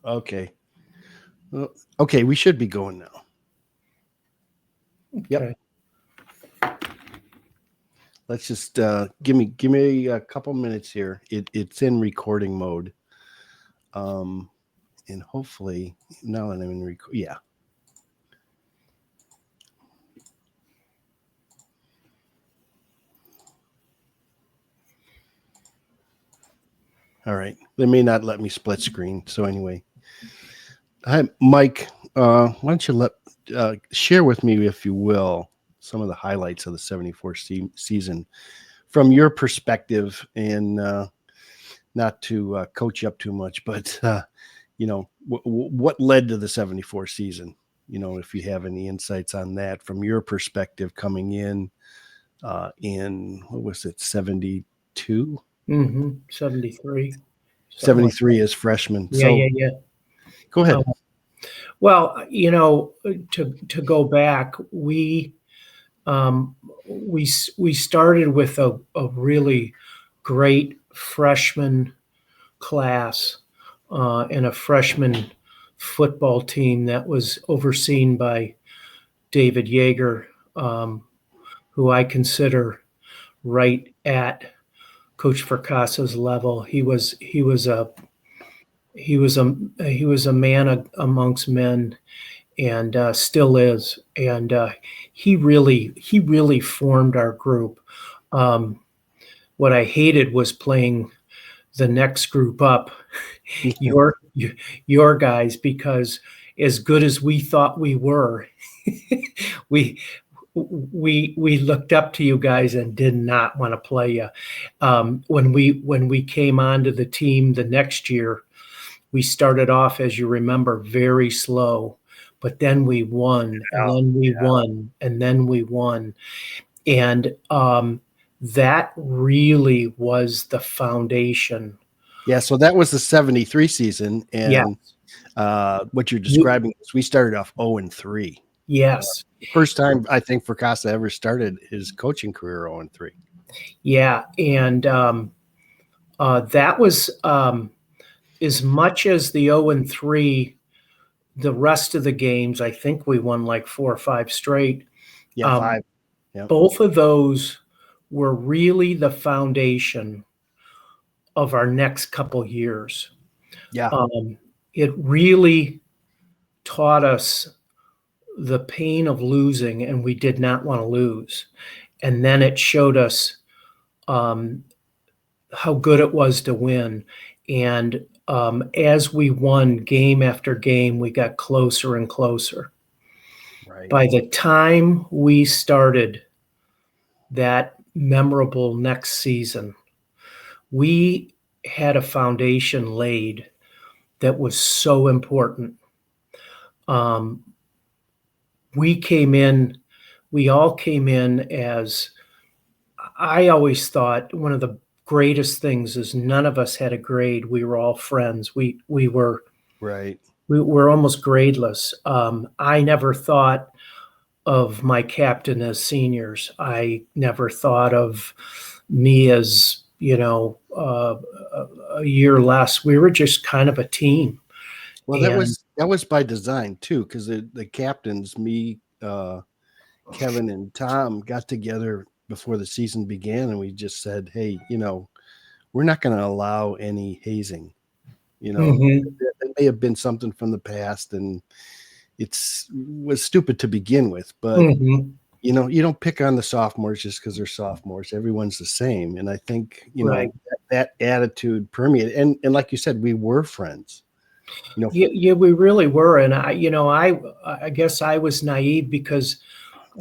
Okay. Well, okay, we should be going now. Yep. Okay. Let's just give me a couple minutes here. It's in recording mode. And hopefully now that I'm in record, yeah. All right. They may not let me split screen. So anyway, hi, Mike. Why don't you share with me, if you will, some of the highlights of the 74 season from your perspective, and not to coach you up too much, but what led to the 74 season? If you have any insights on that from your perspective coming in what was it, 72? 73. Something like 73 that. as freshman. Yeah, So yeah, go yeah. ahead. Well, to go back, we started with a really great freshman class and a freshman football team that was overseen by David Yeager, who I consider right at Coach Fracasa's level. He was a man amongst men, and still is. And he really formed our group. Um, what I hated was playing the next group up, your your guys, because as good as we thought we were, we we looked up to you guys and did not want to play you. When we came onto the team the next year, we started off, as you remember, very slow, but then we won, and then we won, and then we won. And that really was the foundation. Yeah, so that was the 73 season, Yeah. and what you're describing is we started off 0-3. Yes. First time I think Fracassa ever started his coaching career 0-3. Yeah. And that was as much as the 0-3, the rest of the games, I think we won like 4 or 5 straight. Yeah, 5. Yep. Both of those were really the foundation of our next couple years. Yeah. It really taught us the pain of losing, and we did not want to lose. And then it showed us how good it was to win. And as we won game after game, we got closer and closer. Right. By the time we started that memorable next season, we had a foundation laid that was so important. We all came in as, I always thought one of the greatest things is none of us had a grade. We were all friends. We were right. We were almost gradeless. I never thought of my captain as seniors. I never thought of me as, a year less. We were just kind of a team. Well, that was by design too, because the captains, me, Kevin, and Tom, got together before the season began, and we just said, "Hey, we're not going to allow any hazing. It may have been something from the past, and was stupid to begin with, but you don't pick on the sophomores just because they're sophomores. Everyone's the same, and I think Right. that attitude permeated, and like you said, we were friends. Yeah, we really were, and I guess I was naive because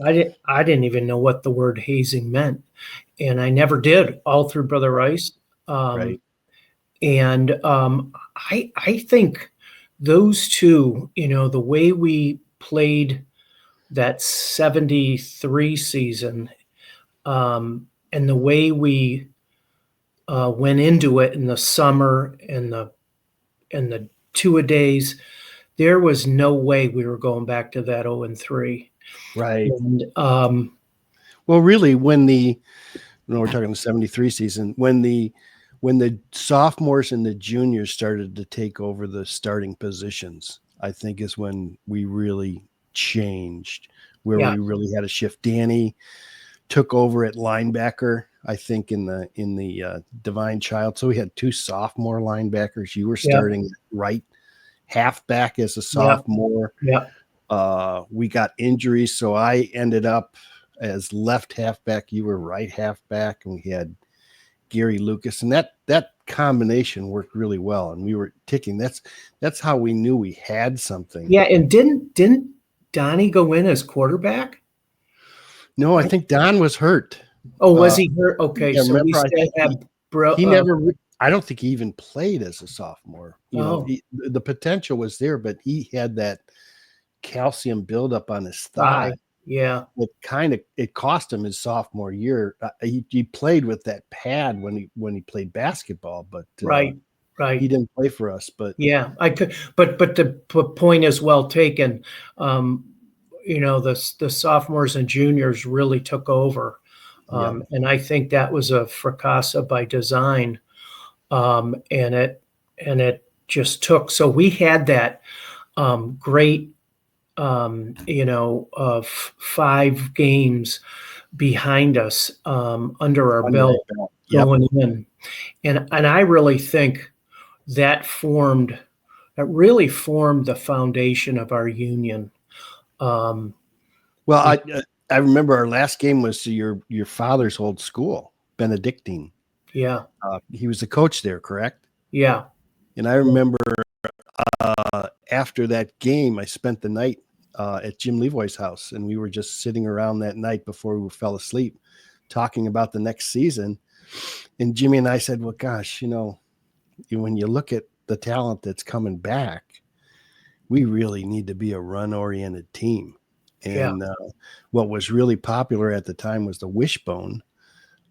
I didn't even know what the word hazing meant, and I never did all through Brother Rice. Right. And I think those two, the way we played that 73 season, and the way we went into it in the summer and the two-a-days, there was no way we were going back to that 0-3. Right. And well, really, when we're talking the 73 season, when the when the sophomores and the juniors started to take over the starting positions, I think is when we really changed, where Yeah. we really had a shift. Danny took over at linebacker, I think in the Divine Child. So we had two sophomore linebackers. You were Yeah. starting right halfback as a Yeah. sophomore. Yeah. We got injuries, so I ended up as left halfback. You were right halfback, and we had Gary Lucas, and that combination worked really well. And we were ticking. That's how we knew we had something. Yeah. And didn't Donnie go in as quarterback? No, I think Don was hurt. Oh, was he hurt? Okay, Yeah, so we remember, I still think have bro. he never. I don't think he even played as a sophomore. Oh, The potential was there, but he had that calcium buildup on his thigh. thigh. Yeah. It cost him his sophomore year. He played with that pad when he played basketball, but Right. he Right. didn't play for us. But Yeah. I could, but the point is well taken. Um, the sophomores and juniors really took over, yeah, and I think that was a fracassa by design. And it just took. So we had that great, of 5 games behind us, under our under our belt belt. Yep. going in, and I really think that really formed the foundation of our union. Um, Well, I remember our last game was your father's old school, Benedictine. yeah, He was the coach there, correct? yeah, And I remember after that game, I spent the night at Jim Levoy's house, and we were just sitting around that night before we fell asleep, talking about the next season. And Jimmy and I said, "Well, gosh, when you look at the talent that's coming back, we really need to be a run-oriented team." yeah, And what was really popular at the time was the wishbone.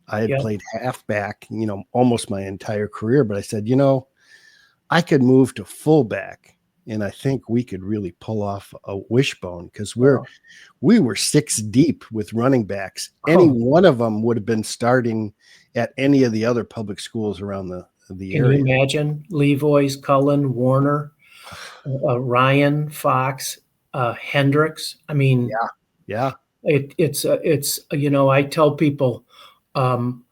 I had yeah. played halfback, almost my entire career, but I said, I could move to fullback, and I think we could really pull off a wishbone because Oh, we were 6 deep with running backs. Any oh, one of them would have been starting at any of the other public schools around the can you area. imagine Levoy's, Cullen, Warner, Ryan, Fox, Hendricks? I mean, Yeah, yeah, it's I tell people, um,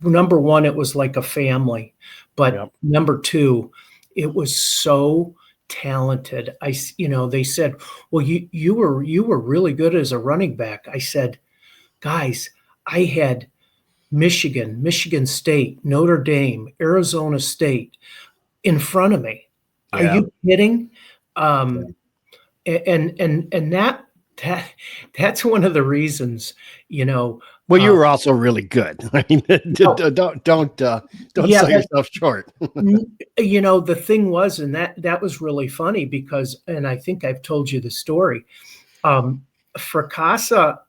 number one, it was like a family, but yep, number two, it was so talented. They said, well, you were really good as a running back. I said, guys, I had Michigan State, Notre Dame, Arizona State in front of me. Are yeah, you kidding? yeah. Um, and that that's one of the reasons, you know. Well, you Uh, were also really good. I mean, oh, don't yeah, sell but yourself short. the thing was, and that was really funny because, and I think I've told you the story. Um, Fracassa,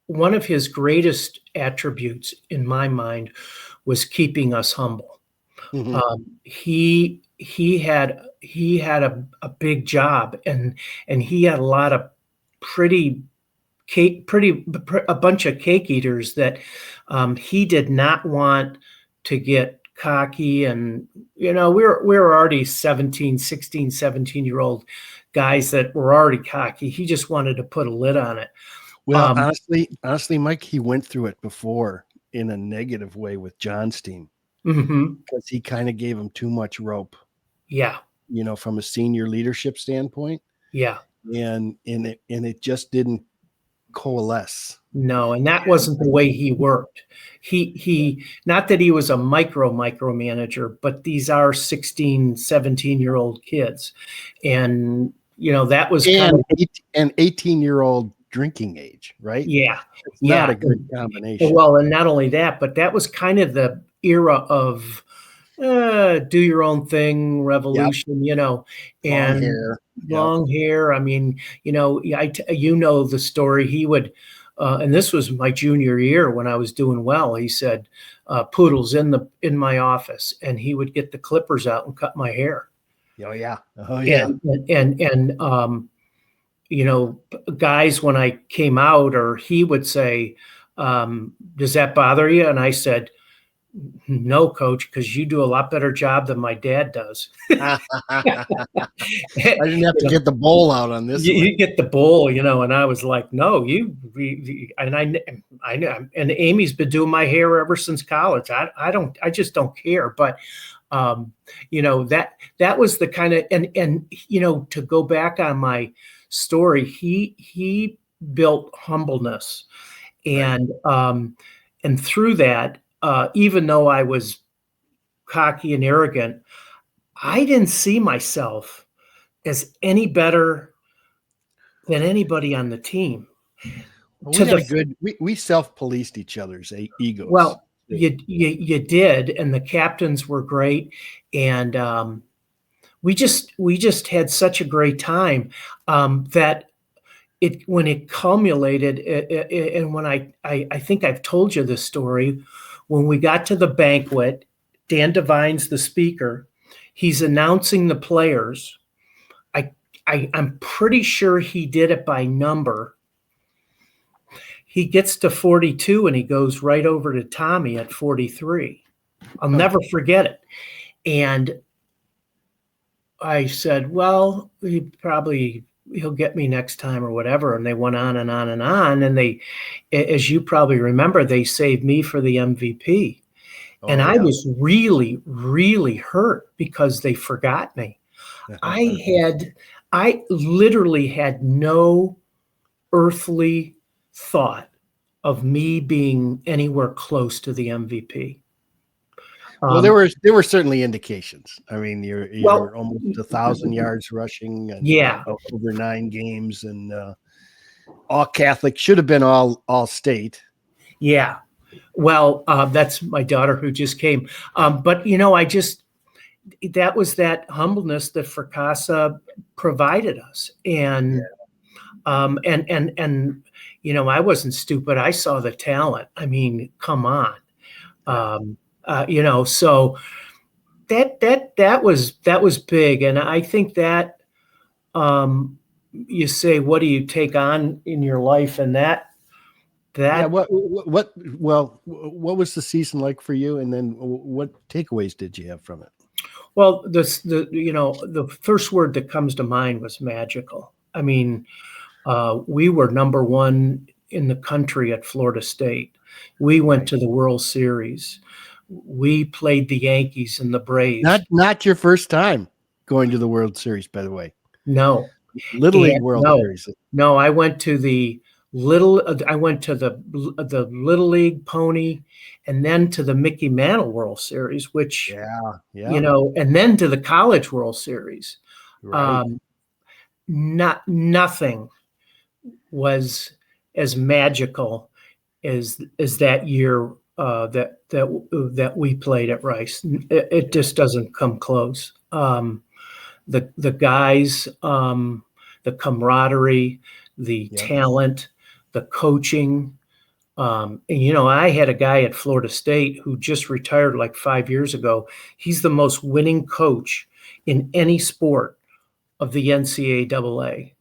one of his greatest attributes, in my mind, was keeping us humble. Mhm. He had a big job, and he had a lot of pretty a bunch of cake eaters that, he did not want to get cocky. And we were already 17, 16, 17-year-old guys that were already cocky. He just wanted to put a lid on it. Well, um honestly, Mike, he went through it before in a negative way with John's team mhm, because he kind of gave him too much rope, yeah, from a senior leadership standpoint, yeah. and it just didn't coalesce. No, and that And wasn't the way he worked. He not that he was a micromanager, but these are 16, 17-year-old kids. And that was kind and of, 18-year-old drinking age, right? yeah, It's not yeah. a good combination. Well, and not only that, but that was kind of the era of, do your own thing Yep, revolution, long and hair. Yep. long hair. I mean, the story. He would, and this was my junior year when I was doing well. He said, "Poodle's in my office," and he would get the clippers out and cut my hair. Oh yeah. Oh yeah. And guys, when I came out, or he would say, "Does that bother you?" And I said, no, coach, because you do a lot better job than my dad does. I didn't have to get the bowl out on this one. You get the bowl, and I was like, no, and I know, and Amy's been doing my hair ever since college. I just don't care. But, that was the kind of, and, to go back on my story, he built humbleness, and, and through that, even though I was cocky and arrogant, I didn't see myself as any better than anybody on the team. Well, we self-policed each other's egos. Well, you did, and the captains were great, and we just had such a great time that when it culminated, and when I think I've told you this story, when we got to the banquet, Dan Devine's the speaker. He's announcing the players. I'm pretty sure he did it by number. He gets to 42 and he goes right over to Tommy at 43. I'll never forget it. And I said, well, he'll get me next time or whatever. And they went on and on and on. And they, as you probably remember, they saved me for the MVP. And I was really, really hurt because they forgot me. I literally had no earthly thought of me being anywhere close to the MVP. Well, there were certainly indications. I mean, you're almost 1,000 yards rushing, and over 9 games, and all Catholic, should have been all state. Yeah. Well, that's my daughter who just came. But that was that humbleness that Fracassa provided us. And, I wasn't stupid. I saw the talent. I mean, come on. So that was big. And I think that, you say, what do you take on in your life? And what was the season like for you? And then what takeaways did you have from it? Well, the first word that comes to mind was magical. I mean, we were number 1 in the country at Florida State. We went to the World Series. We played the Yankees and the Braves. Not your first time going to the World Series, by the way. No. Little League World Series. No, I went to the Little League Pony, and then to the Mickey Mantle World Series, which, and then to the College World Series. Right. Nothing was as magical as that year that we played at Rice. It just doesn't come close. The guys, the camaraderie, the talent, the coaching. I had a guy at Florida State who just retired like 5 years ago. He's the most winning coach in any sport of the NCAA.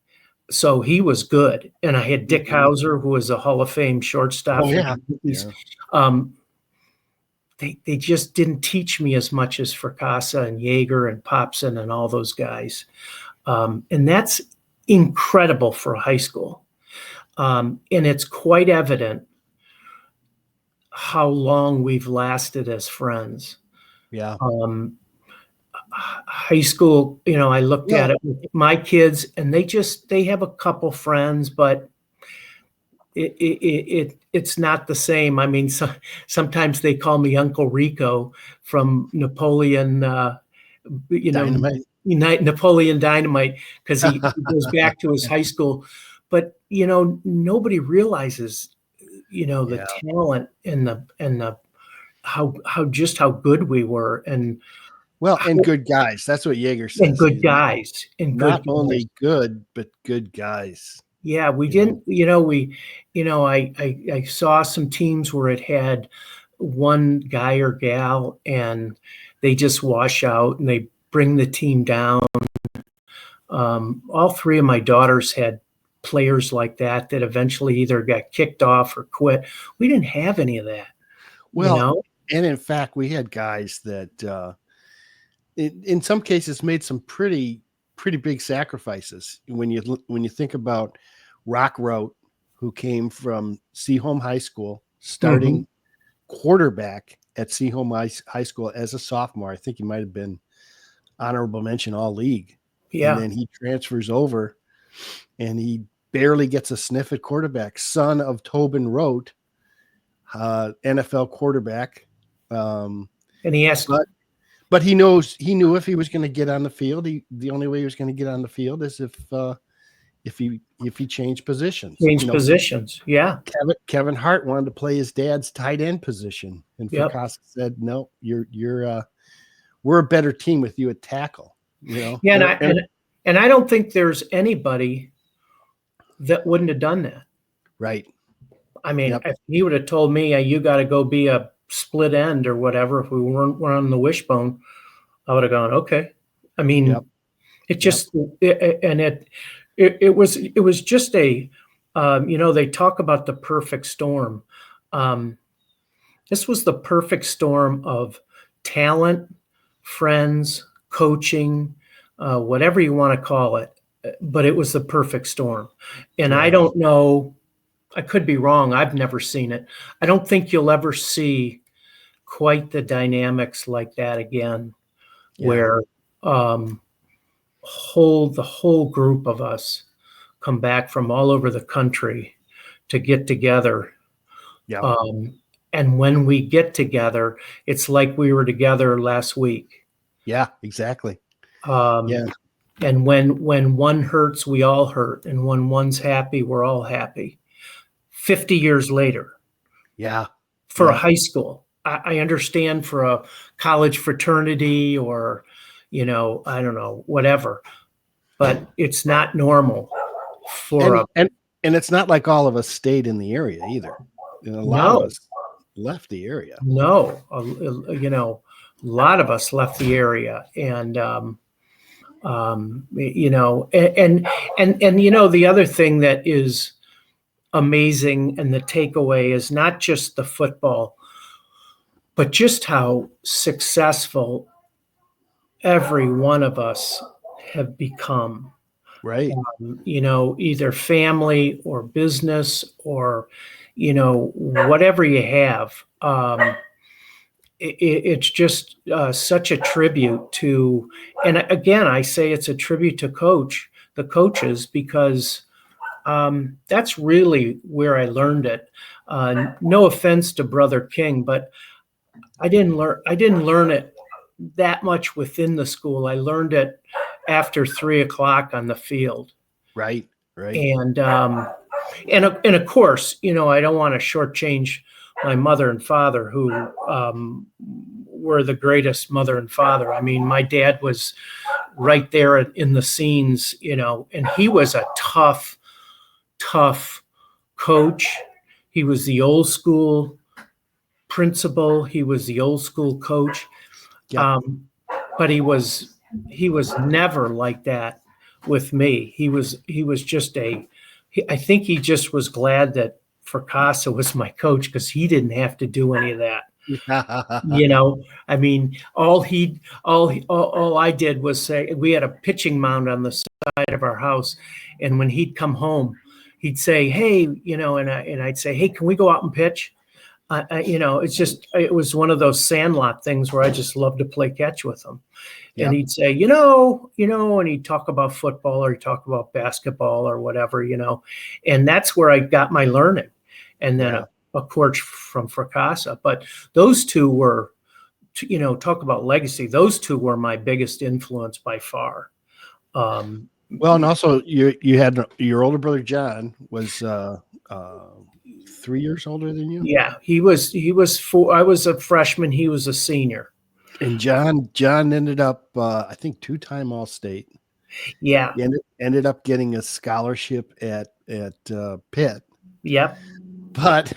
So he was good. And I had Dick Hauser, who was a Hall of Fame shortstop. They just didn't teach me as much as Fracassa and Yeager and Popson and all those guys. And that's incredible for a high school. And it's quite evident how long we've lasted as friends. Yeah. High school, I looked at it with my kids, and they have a couple friends, but it's not the same. I mean, sometimes they call me Uncle Rico from Napoleon, Dynamite. Napoleon Dynamite, because he goes back to his high school. But nobody realizes, the talent and the how good we were, and good guys. That's what Yeager says. And good guys, and not only good, but good guys. Yeah, we didn't. I saw some teams where it had one guy or gal, and they just wash out and they bring the team down. All 3 of my daughters had players like that eventually either got kicked off or quit. We didn't have any of that. Well, And in fact, we had guys that in some cases made some pretty big sacrifices. When you think about Rock Rote, who came from Seaholm High School, Hmm. starting quarterback at Seaholm High School as a sophomore. I think he might have been honorable mention all league. And Yeah. then he transfers over and he barely gets a sniff at quarterback. Son of Tobin Rote, NFL quarterback. Um, And he asked, but but he knew if he was going to get on the field, the only way he was going to get on the field is if he changed positions. change positions. Yeah. Kevin Hart wanted to play his dad's tight end position, and Yep. Fracassa said, "No, we're a better team with you at tackle." Yeah. And And I don't think there's anybody that wouldn't have done that. right, I mean, yep, if he would have told me, you got to go be a split end or whatever, if we were on the wishbone, I would have gone, okay. I yep, mean, it yep, just, and it was just they talk about the perfect storm. Um, this was the perfect storm of talent, friends, coaching, whatever you want to call it. But it was the perfect storm. And I right, don't know, I could be wrong. I've never seen it. I don't think you'll ever see quite the dynamics like that again, yeah, where um, the whole group of us come back from all over the country to get together. yep, Um, and when we get together, it's like we were together last week. yeah, exactly, Um, yeah, and when one hurts, we all hurt, and when one's happy, we're all happy. 50 years later, yeah, for a yep, high school, I understand for a college fraternity or, I don't know, whatever, but it's not normal for and a and and it's not like all of us stayed in the area either. A lot of no, us left the area. no, a lot of us left the area, and the other thing that is amazing and the takeaway is not just the football, but just how successful every one of us have become. Right, Either family or business or whatever you have. It's just such a tribute to, and again, I say it's a tribute to the coaches, because that's really where I learned it. No offense to Brother King, but I didn't learn it that much within the school. I learned it after 3 o'clock on the field. right, right. And of course, I don't want to shortchange my mother and father, who were the greatest mother and father. I mean, my dad was right there in the scenes, and he was a tough coach. He was the old school principal. He was the old school coach. Yep. Um, but he was never like that with me. He was just I think he just was glad that Fracassa was my coach, because he didn't have to do any of that. I mean, all I did was say, we had a pitching mound on the side of our house, and when he'd come home, he'd say, "Hey," and I'd say, "Hey, can we go out and pitch?" It was one of those Sandlot things where I just love to play catch with him. And Yep. he'd say, and he'd talk about football or he'd talk about basketball or whatever, and that's where I got my learning. And then Yeah. a coach from Fracassa. But those two were, talk about legacy. Those two were my biggest influence by far. Um, Well, and also you had your older brother John was 3 years older than you, yeah, he was four. I was a freshman. He was a senior. and John ended up I think two-time All State. Yeah. He ended up getting a scholarship at Pitt, Yep. but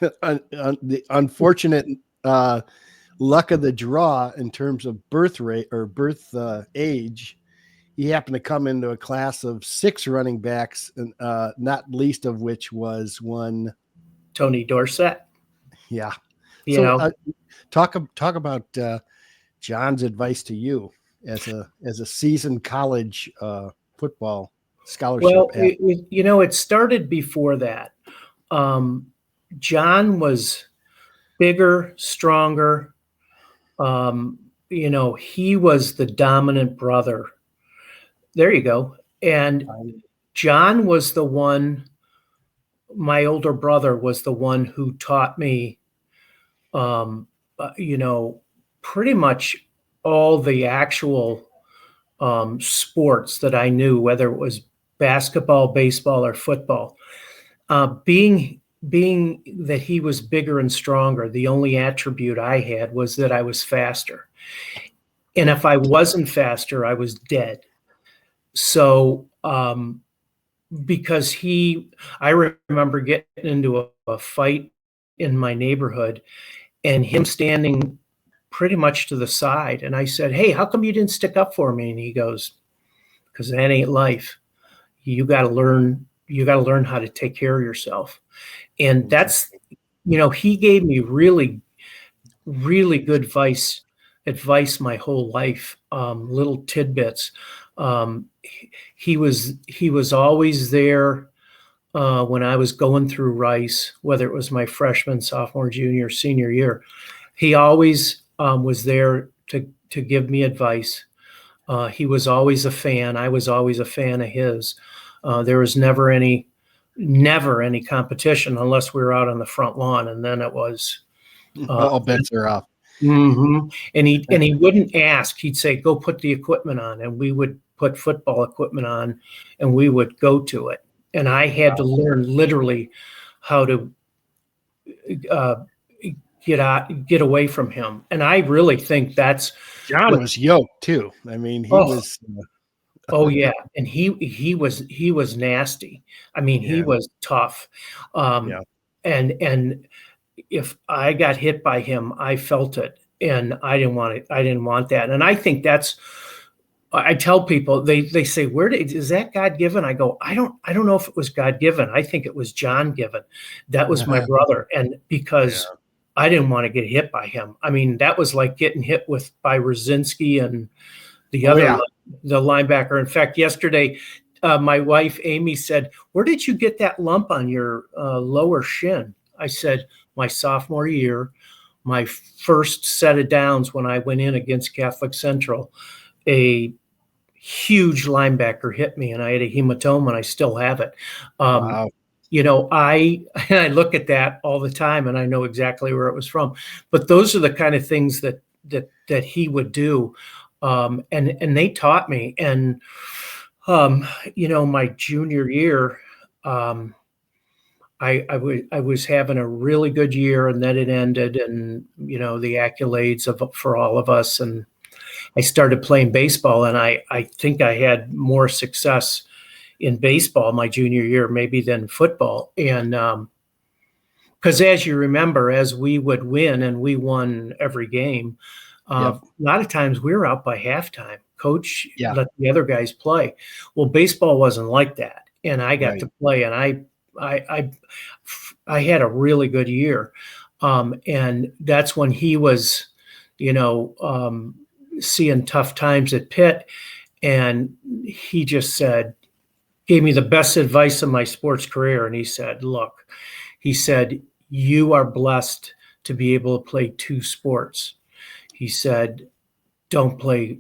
the unfortunate luck of the draw in terms of birth rate or birth age, he happened to come into a class of 6 running backs, and not least of which was one. Tony Dorsett. Yeah, you So know. talk about John's advice to you as a seasoned college football scholarship Well, athlete. it started before that. Um, John was bigger, stronger. He was the dominant brother. There you go. And John was the one, my older brother was the one who taught me, um, pretty much all the actual sports that I knew, whether it was basketball, baseball, or football. Being that he was bigger and stronger, the only attribute I had was that I was faster. And if I wasn't faster, I was dead. So, because I remember getting into a fight in my neighborhood and him standing pretty much to the side. And I said, "Hey, how come you didn't stick up for me?" And he goes, "Because that ain't life. You got to learn. You got to learn how to take care of yourself." And that's, he gave me really, really good advice my whole life. Little tidbits. He was always there when I was going through Rice, whether it was my freshman, sophomore, junior, senior year. He always was there to give me advice. He was always a fan. I was always a fan of his. There was never any competition unless we were out on the front lawn, and then it was. All bets are off. Mm-hmm. And he wouldn't ask. He'd say, "Go put the equipment on," and we would put football equipment on, and we would go to it. And I had to learn literally how to uh, get away from him. And I really think that's John what. was yoked too. I mean, he Oh, was. oh yeah, and he was nasty. I mean, he Yeah, was tough. yeah. And if I got hit by him, I felt it, and I didn't want it. I didn't want that. And I think that's. I tell people, they say, is that God given? I go, I don't know if it was God given. I think it was John given. That was my brother, and Yeah. because I didn't want to get hit by him. I mean, that was like getting hit by Rosinski and the Oh other yeah. the linebacker. In fact, yesterday, my wife Amy said, "Where did you get that lump on your lower shin?" I said, "My sophomore year, my first set of downs when I went in against Catholic Central, a huge linebacker hit me, and I had a hematoma, and I still have it." Wow. I look at that all the time, and I know exactly where it was from. But those are the kind of things that he would do, and they taught me. And my junior year, I was having a really good year, and then it ended, and the accolades for all of us, and I started playing baseball, and I think I had more success in baseball my junior year maybe than football. And because as you remember, as we would win, and we won every game, Yep. a lot of times we were out by halftime. Coach Yeah. let the other guys play. Well, baseball wasn't like that, and I got Right. to play, and I had a really good year, and that's when he was, seeing tough times at Pitt, and he just gave me the best advice of my sports career, and he said, "Look," he said, "you are blessed to be able to play two sports." He said, "Don't play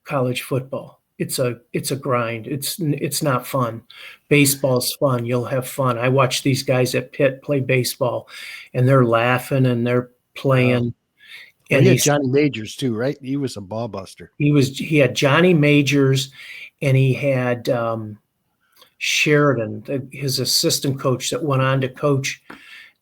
college football. It's a grind. It's not fun. Baseball's fun. You'll have fun." I watch these guys at Pitt play baseball, and they're laughing and they're Yeah. playing. Well, And he had Johnny Majors too, right? He was a ball buster. he had Johnny Majors, and he had Sheridan, his assistant coach that went on to coach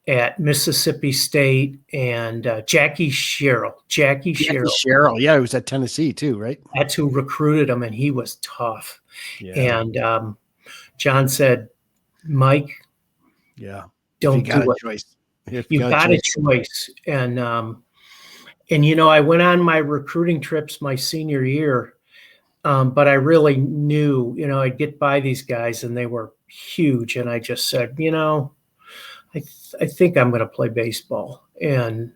at Mississippi State, and Jackie Sherrill. Jackie Jackie Sherrill. Sherrill. Yeah, he was at Tennessee too, right? That's who recruited him, and he was tough. Yeah. And John said, "Mike, Yeah. If you don't got a do it. choice. If you You've got a got a choice. choice." And I went on my recruiting trips my senior year, but I really knew, I'd get by these guys, and they were huge, and I just said, I think I'm going to play baseball. And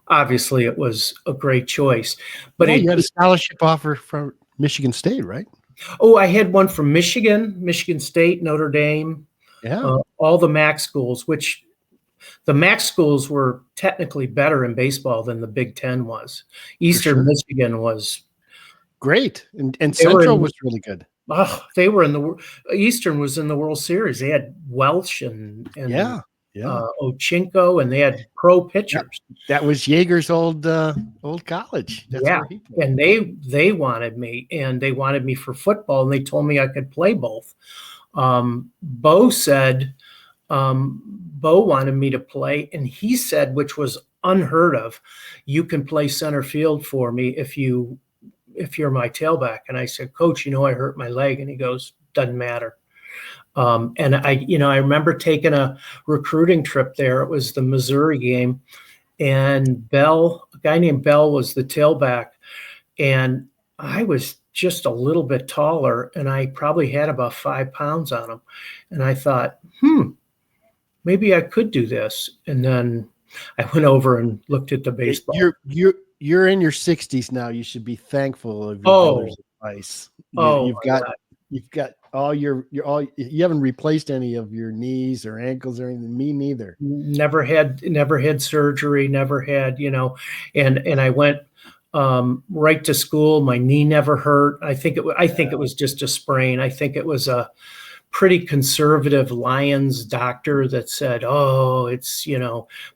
obviously it was a great choice, but Yeah, you had a scholarship offer from Michigan State, right? I had one from Michigan, Michigan State, Notre Dame, Yeah, all the MAC schools, which the MAC schools were technically better in baseball than the Big Ten was. for Eastern sure. Michigan was, Great. And they were Central in, was really good. they were in the, Eastern was in the World Series. They had Welch and Yeah, yeah. Ochinko, and they had pro That, pitchers. that was Jaeger's old college. That's Yeah. where he played. And they wanted me, and they wanted me for football, and they told me I could play both. Bo said, Bo wanted me to play, and he said, which was unheard of, you can play center field for me if you're my tailback. And I said, Coach, I hurt my leg. And he goes, doesn't matter. And I remember taking a recruiting trip there. It was the Missouri game, and a guy named Bell was the tailback, and I was just a little bit taller, and I probably had about 5 pounds on him. And I thought, maybe I could do this. And then I went over and looked at the baseball. You're in your 60s now. You should be thankful of your brother's advice. You've got all your you haven't replaced any of your knees or ankles or anything. Me neither. Never had surgery, never had, and I went right to school. My knee never hurt. I think it was just a sprain. I think it was a pretty conservative Lions doctor that said, "Oh, it's,"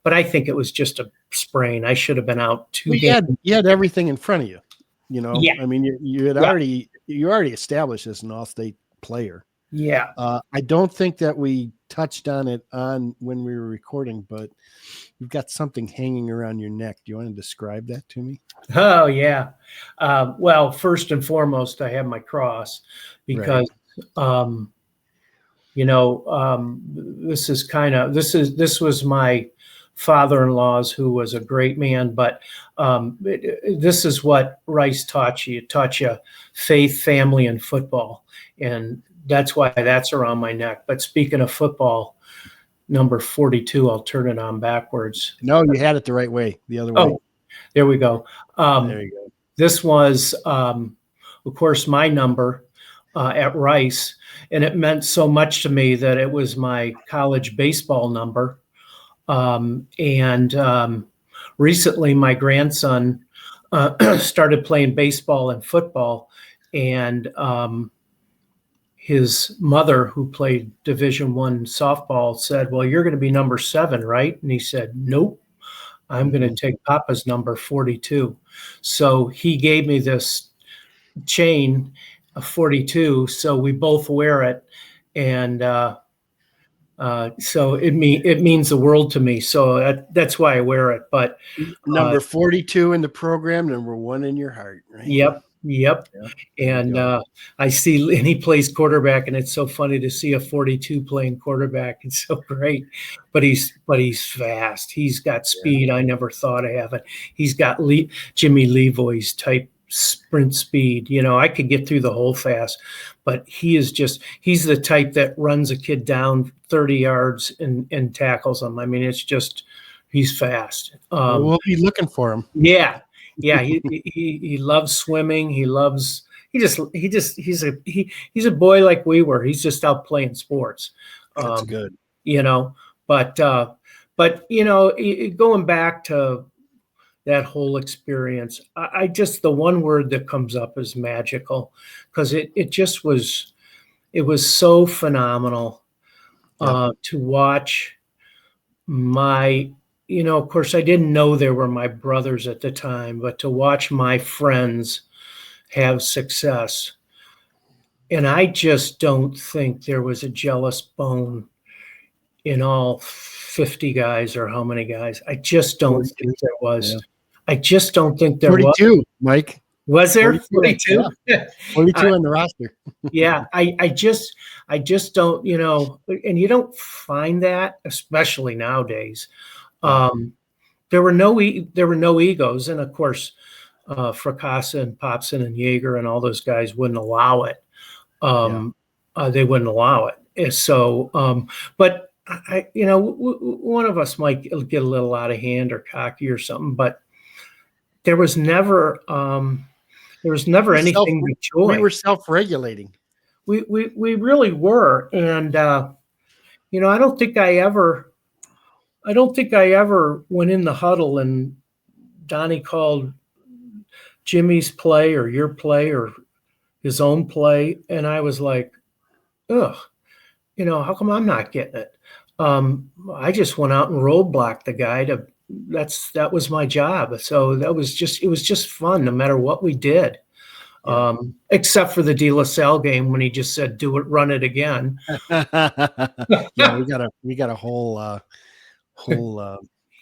but I think it was just a sprain. I should have been out 2 days. You had everything in front of you. Yeah. I mean, you already established as an all-state player. Yeah. I don't think that we touched on it when we were recording, but you've got something hanging around your neck. Do you want to describe that to me? Oh, yeah. Well, first and foremost, I have my cross because, this was my father-in-law's, who was a great man, but this is what Rice taught you. It taught you faith, family, and football. And that's why that's around my neck. But speaking of football, number 42, I'll turn it on backwards. No, you had it the right way, the other way. Oh, there we go. There you go. This was, of course, my number at Rice, and it meant so much to me that it was my college baseball number. Recently, my grandson started playing baseball and football, and his mother, who played Division I softball, said, "Well, you're going to be number 7, right?" And he said, "Nope, I'm going to take Papa's number 42." So he gave me this chain of 42, so we both wear it, and so it means the world to me. So that's why I wear it. But number 42 in the program, number 1 in your heart, right? Yep. Yeah, And I see, and he plays quarterback, and it's so funny to see a 42 playing quarterback. It's so great, but he's fast. He's got speed. I never thought of having. He's got Jimmy Levoy's type sprint speed. I could get through the hole fast, but he's the type that runs a kid down 30 yards and tackles him. I mean, it's just, he's fast. We'll be looking for him. Yeah. He loves swimming. He's a boy like we were. He's just out playing sports. That's good. But going back to that whole experience, I just, the one word that comes up is magical, because it was so phenomenal to watch of course, I didn't know they were my brothers at the time, but to watch my friends have success. And I just don't think there was a jealous bone in all 50 guys, or how many guys. I just don't think there was. Yeah. I just don't think there 42, was. Mike. Was there 42? Yeah. 42 on the roster. Yeah, I just don't, and you don't find that, especially nowadays. There were no egos, and of course, Fracassa and Popson and Jaeger and all those guys wouldn't allow it. They wouldn't allow it. So, but one of us might get a little out of hand or cocky or something, but there was never We self anything but we joy. were self-regulating. We really were, and I don't think I ever went in the huddle and Donnie called Jimmy's play or your play or his own play, and I was like, ugh, how come I'm not getting it? I just went out and roadblocked the guy that was my job. So it was just fun no matter what we did. Yeah. Except for the De La Salle game when he just said, do it, run it again. Yeah, we got a whole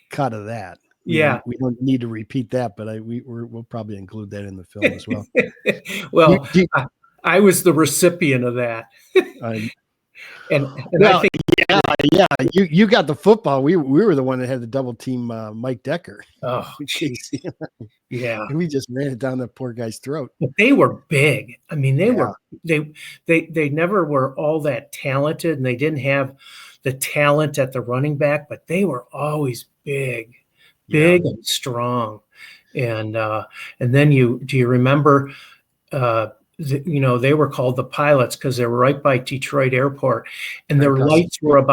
cut of that. Yeah. We don't need to repeat that, but we'll probably include that in the film as well. You, Well, do, I was the recipient of that. uh, And I well, think, yeah, you got the football. We were the one that had the double team Mike Decker. oh, geez. Yeah. And we just ran it down the poor guy's throat. But they were big. I mean, Yeah. they never were all that talented, and they didn't have the talent at the running back, but they were always big and strong. And then do you remember? They were called the pilots because they were right by Detroit Airport, and their lights were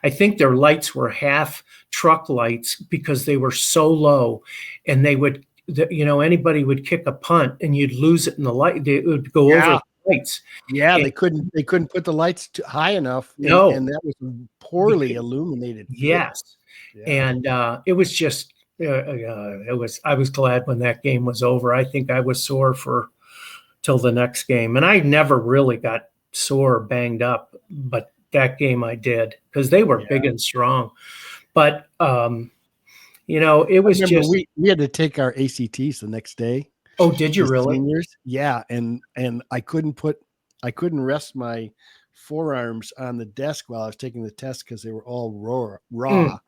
I think their lights were half truck lights because they were so low, and they would. Anybody would kick a punt and you'd lose it in the light. It would go over the lights. Yeah, they couldn't put the lights high enough. No, and that was a poorly illuminated field. Yes, and it was just it was. I was glad when that game was over. I think I was sore till the next game, and I never really got sore or banged up, but that game I did because they were big and strong. But it was just we had to take our ACTs the next day. Oh, did you really? Seniors? Yeah, and I couldn't rest my forearms on the desk while I was taking the test because they were all raw.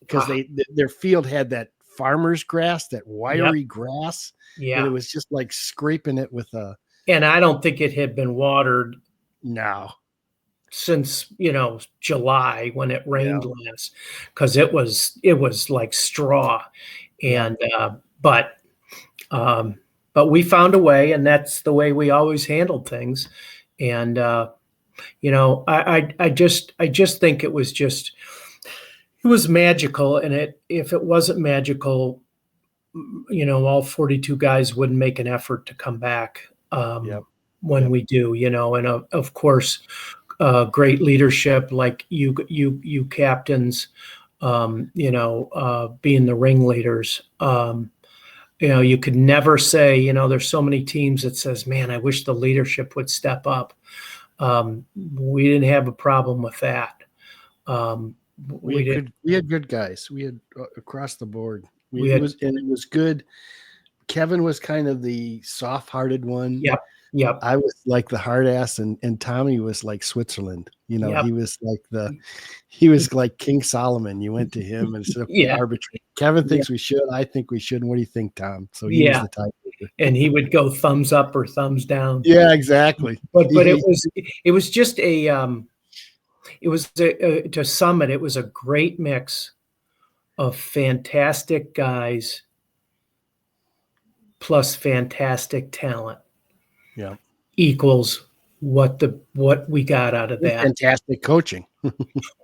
Because their field had that farmer's grass, that wiry grass. Yeah, and it was just like scraping it with a. And I don't think it had been watered. No. Since July when it rained last, because it was like straw, and but we found a way, and that's the way we always handled things, and I just think it was magical, and if it wasn't magical, all 42 guys wouldn't make an effort to come back when we do, and of course. Great leadership, like you captains, being the ringleaders. You could never say, there's so many teams that says, man, I wish the leadership would step up. We didn't have a problem with that. We had good guys. We had across the board. It was good. Kevin was kind of the soft-hearted one. Yep. I was like the hard ass, and Tommy was like Switzerland. He was like King Solomon. You went to him and instead of arbitrary. Kevin thinks we should. I think we shouldn't. What do you think, Tom? So he was the tiebreaker. And he would go thumbs up or thumbs down. Yeah, exactly. But it was just to sum it, it was a great mix of fantastic guys plus fantastic talent. Yeah, equals what we got out of that. Fantastic coaching.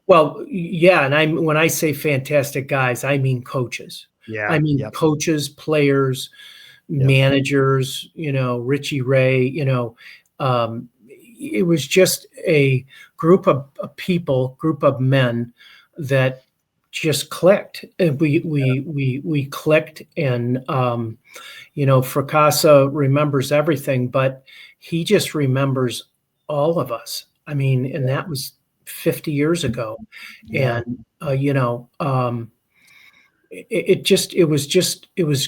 Well, yeah, and when I say fantastic guys, I mean coaches. Yeah, I mean coaches, players, managers. Richie Ray. It was just a group of people, group of men that just clicked, and we clicked, and Fracassa remembers everything, but he just remembers all of us. I mean, and that was 50 years ago, and it was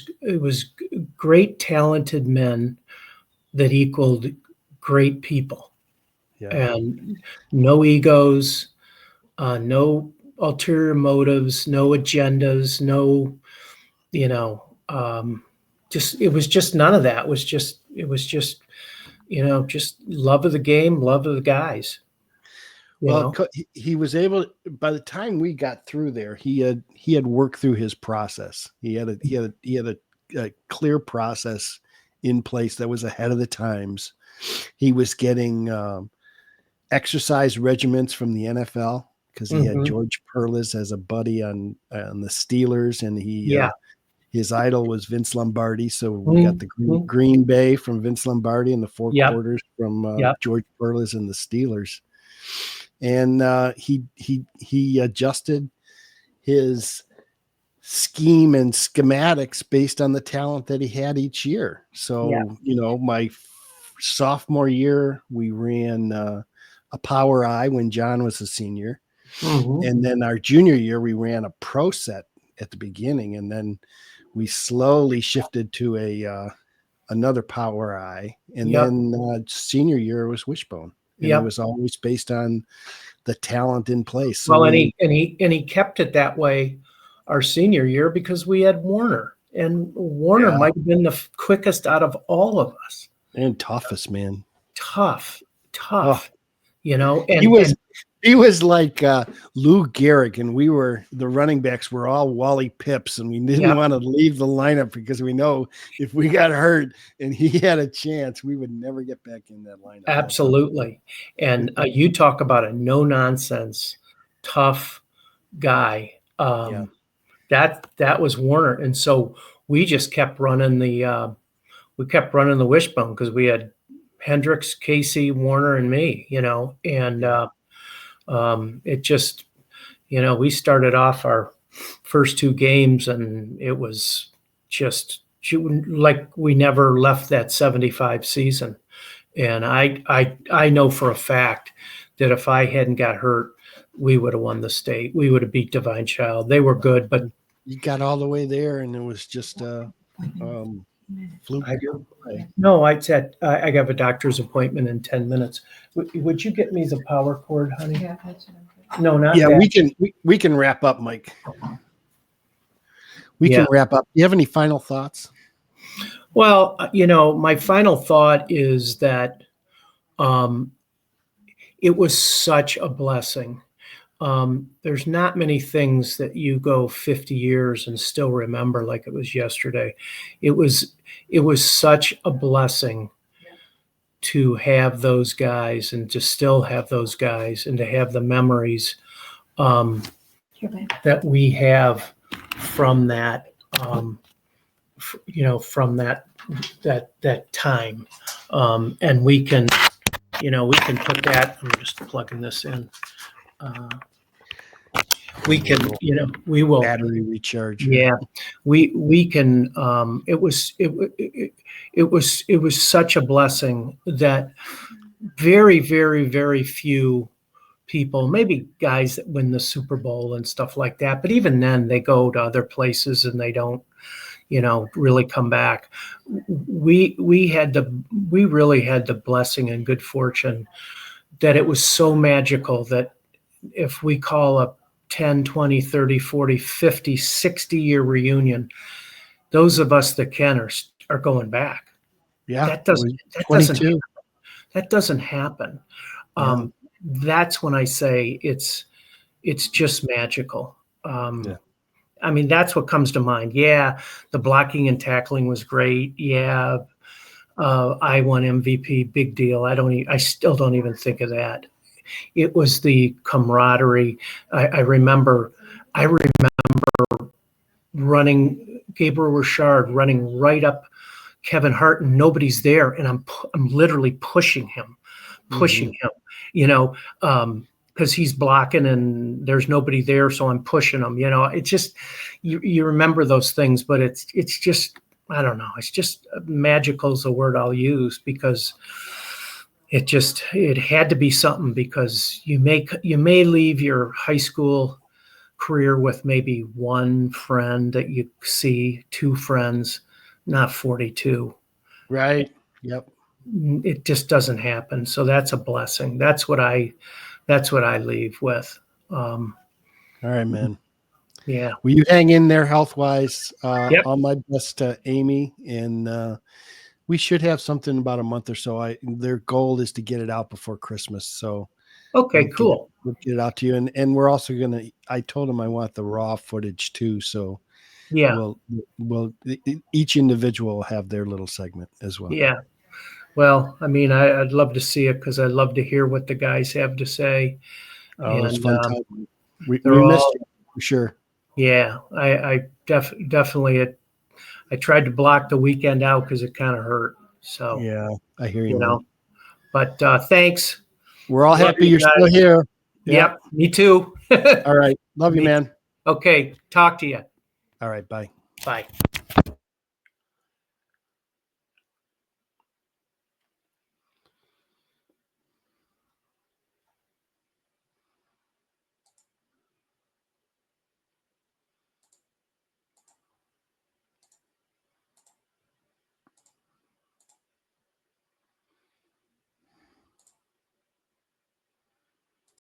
great, talented men that equaled great people, and no egos, no ulterior motives, no agendas, no, it was just none of that. It was just just love of the game, love of the guys. you Well, know. he was able. By the time we got through there, he had worked through his process. He had a clear process in place that was ahead of the times. He was getting exercise regiments from the NFL because he had Hmm. George Perlis as a buddy on the Steelers, and Yeah. his idol was Vince Lombardi. So we got the Hmm. Green Bay from Vince Lombardi and the four Yep. quarters from Yep. George Perlis and the Steelers. And he adjusted his scheme and schematics based on the talent that he had each year. Yeah. So my sophomore year, we ran a power I when John was a senior, Hmm. and then our junior year we ran a pro set at the beginning, and then we slowly shifted to a another power I, and Yep. then senior year was wishbone, and it Yep. was always based on the talent in place. So Well, and when he kept it that way our senior year because we had Warner, and Warner yeah, might have been the quickest out of all of us. and toughest man. Tough, Oh, tough, you know. he And was he was like Lou Gehrig, and we were the running backs were all Wally Pips, and we didn't yeah, want to leave the lineup because we know if we got hurt and he had a chance, we would never get back in that lineup. absolutely. And you talk about a no nonsense, tough guy. Yeah, That was Warner, and so we just kept running the wishbone because we had Hendricks, Casey, Warner, and me, and yeah, it just, we started off our first two games and it was just like we never left that 75 season. And I know for a fact that if I hadn't got hurt, we would have won the state. We would have beat Divine Child. They were good, but you got all the way there, and it was just fluke I your way. no, I have a doctor's appointment in 10 minutes. Would you get me the power cord, honey? Yeah, that's what I'm. No, not Yeah, that. we can wrap up, Mike. We Yeah. can wrap up. Do you have any final thoughts? Well, my final thought is that um, it was such a blessing. There's not many things that you go 50 years and still remember like it was yesterday. It was such a blessing to have those guys and to still have those guys and to have the memories um, that we have from that, from that time, and we can put that. I'm just plugging this in. We can, we will. Battery recharge. Yeah, we can. It was such a blessing that very, very, very few people, maybe guys that win the Super Bowl and stuff like that, but even then they go to other places and they don't, really come back. We really had the blessing and good fortune that it was so magical that if we call a 10, 20, 30, 40, 50, 60-year reunion, those of us that can are going back. Yeah, That it doesn't was that doesn't 22. that doesn't happen. Yeah. That's when I say it's just magical. Yeah. I mean, that's what comes to mind. Yeah, the blocking and tackling was great. Yeah, I won MVP, big deal. I still don't even think of that. It was the camaraderie. I remember running Gabriel Richard running right up Kevin Hart and nobody's there, and I'm literally pushing him, because he's blocking and there's nobody there, so I'm pushing him. It's just you remember those things, but it's just, I don't know. It's just magical is the word I'll use, because it had to be something, because you may leave your high school career with maybe one friend that you see, two friends, not 42. Right. Yep. It just doesn't happen. So that's a blessing. That's what I leave with. All right, man. Yeah. Will you hang in there health wise? Yep. All my best to Amy, and we should have something about a month or so. Their goal is to get it out before Christmas, so Okay, we'll get it, cool. we'll get it out to you. And we're also gonna. I told him I want the raw footage too, so Yeah, we'll each individual will have their little segment as well. yeah. Well, I mean, I'd love to see it because I'd love to hear what the guys have to say. Oh, it's And fun time. We they're missed all, you for sure. yeah, definitely, I tried to block the weekend out because it kind of hurt. So, Yeah, I hear you, you man. know, but thanks. We're all Love happy you you're still guys. here. Yep. Yep, me too. All right. Love you, Me, man. okay, talk to you. All right. Bye. Bye.